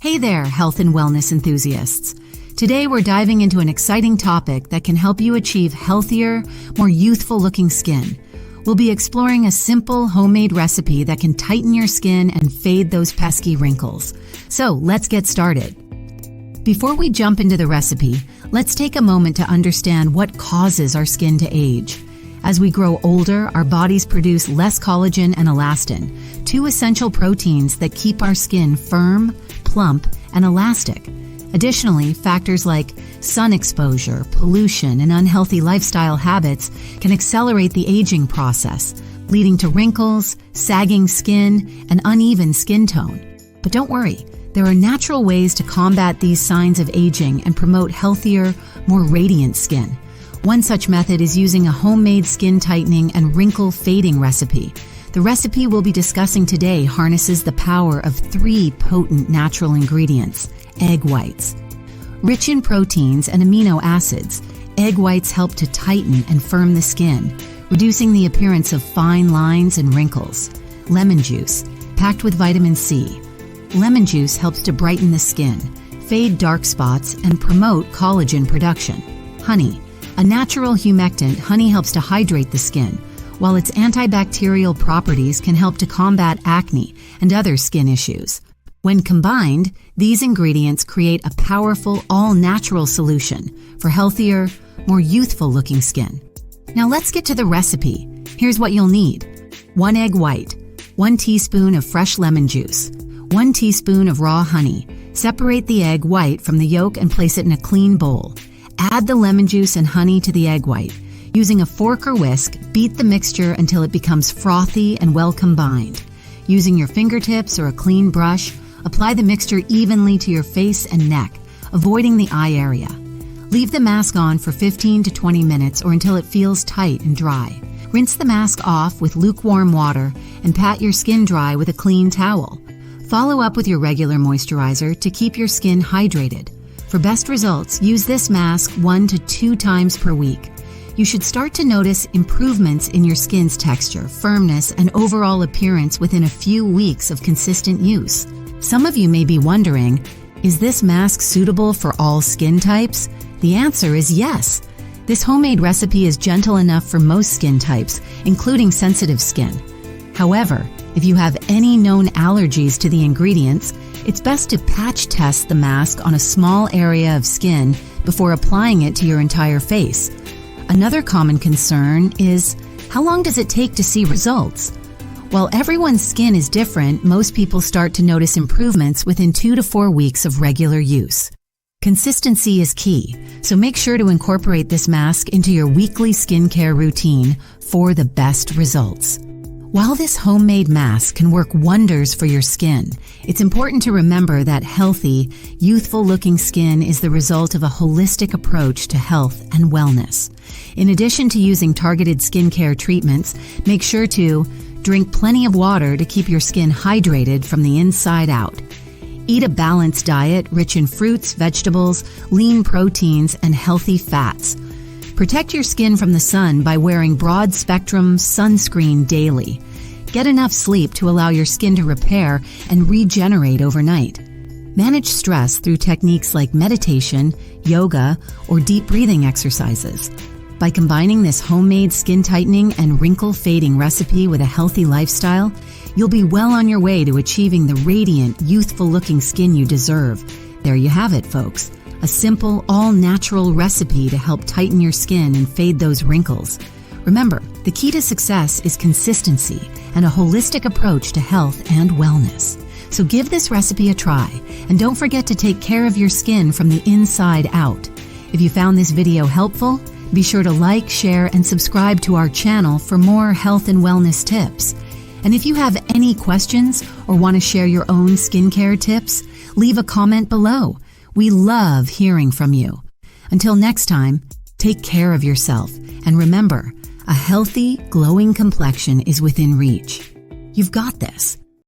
Hey there, health and wellness enthusiasts. Today we're diving into an exciting topic that can help you achieve healthier, more youthful-looking skin. We'll be exploring a simple, homemade recipe that can tighten your skin and fade those pesky wrinkles. So let's get started. Before we jump into the recipe, let's take a moment to understand what causes our skin to age. As we grow older, our bodies produce less collagen and elastin, two essential proteins that keep our skin firm, plump, and elastic. Additionally, factors like sun exposure, pollution, and unhealthy lifestyle habits can accelerate the aging process, leading to wrinkles, sagging skin, and uneven skin tone. But don't worry, there are natural ways to combat these signs of aging and promote healthier, more radiant skin. One such method is using a homemade skin tightening and wrinkle fading recipe. The recipe we'll be discussing today harnesses the power of 3 potent natural ingredients: egg whites. Rich in proteins and amino acids, egg whites help to tighten and firm the skin, reducing the appearance of fine lines and wrinkles. Lemon juice, packed with vitamin C. Lemon juice helps to brighten the skin, fade dark spots, and promote collagen production. Honey, a natural humectant, honey helps to hydrate the skin, while its antibacterial properties can help to combat acne and other skin issues. When combined, these ingredients create a powerful, all-natural solution for healthier, more youthful-looking skin. Now let's get to the recipe. Here's what you'll need: 1 egg white, 1 teaspoon of fresh lemon juice, 1 teaspoon of raw honey. Separate the egg white from the yolk and place it in a clean bowl. Add the lemon juice and honey to the egg white. Using a fork or whisk, beat the mixture until it becomes frothy and well combined. Using your fingertips or a clean brush, apply the mixture evenly to your face and neck, avoiding the eye area. Leave the mask on for 15 to 20 minutes or until it feels tight and dry. Rinse the mask off with lukewarm water and pat your skin dry with a clean towel. Follow up with your regular moisturizer to keep your skin hydrated. For best results, use this mask 1 to 2 times per week. You should start to notice improvements in your skin's texture, firmness, and overall appearance within a few weeks of consistent use. Some of you may be wondering, is this mask suitable for all skin types? The answer is yes. This homemade recipe is gentle enough for most skin types, including sensitive skin. However, if you have any known allergies to the ingredients, it's best to patch test the mask on a small area of skin before applying it to your entire face. Another common concern is, how long does it take to see results? While everyone's skin is different, most people start to notice improvements within 2 to 4 weeks of regular use. Consistency is key, so make sure to incorporate this mask into your weekly skincare routine for the best results. While this homemade mask can work wonders for your skin, it's important to remember that healthy, youthful-looking skin is the result of a holistic approach to health and wellness. In addition to using targeted skincare treatments, make sure to drink plenty of water to keep your skin hydrated from the inside out. Eat a balanced diet rich in fruits, vegetables, lean proteins, and healthy fats. Protect your skin from the sun by wearing broad-spectrum sunscreen daily. Get enough sleep to allow your skin to repair and regenerate overnight. Manage stress through techniques like meditation, yoga, or deep breathing exercises. By combining this homemade skin tightening and wrinkle fading recipe with a healthy lifestyle, you'll be well on your way to achieving the radiant, youthful-looking skin you deserve. There you have it, folks. A simple, all-natural recipe to help tighten your skin and fade those wrinkles. Remember, the key to success is consistency and a holistic approach to health and wellness. So give this recipe a try, and don't forget to take care of your skin from the inside out. If you found this video helpful, be sure to like, share, and subscribe to our channel for more health and wellness tips. And if you have any questions or want to share your own skincare tips, leave a comment below. We love hearing from you. Until next time, take care of yourself, and remember, a healthy, glowing complexion is within reach. You've got this.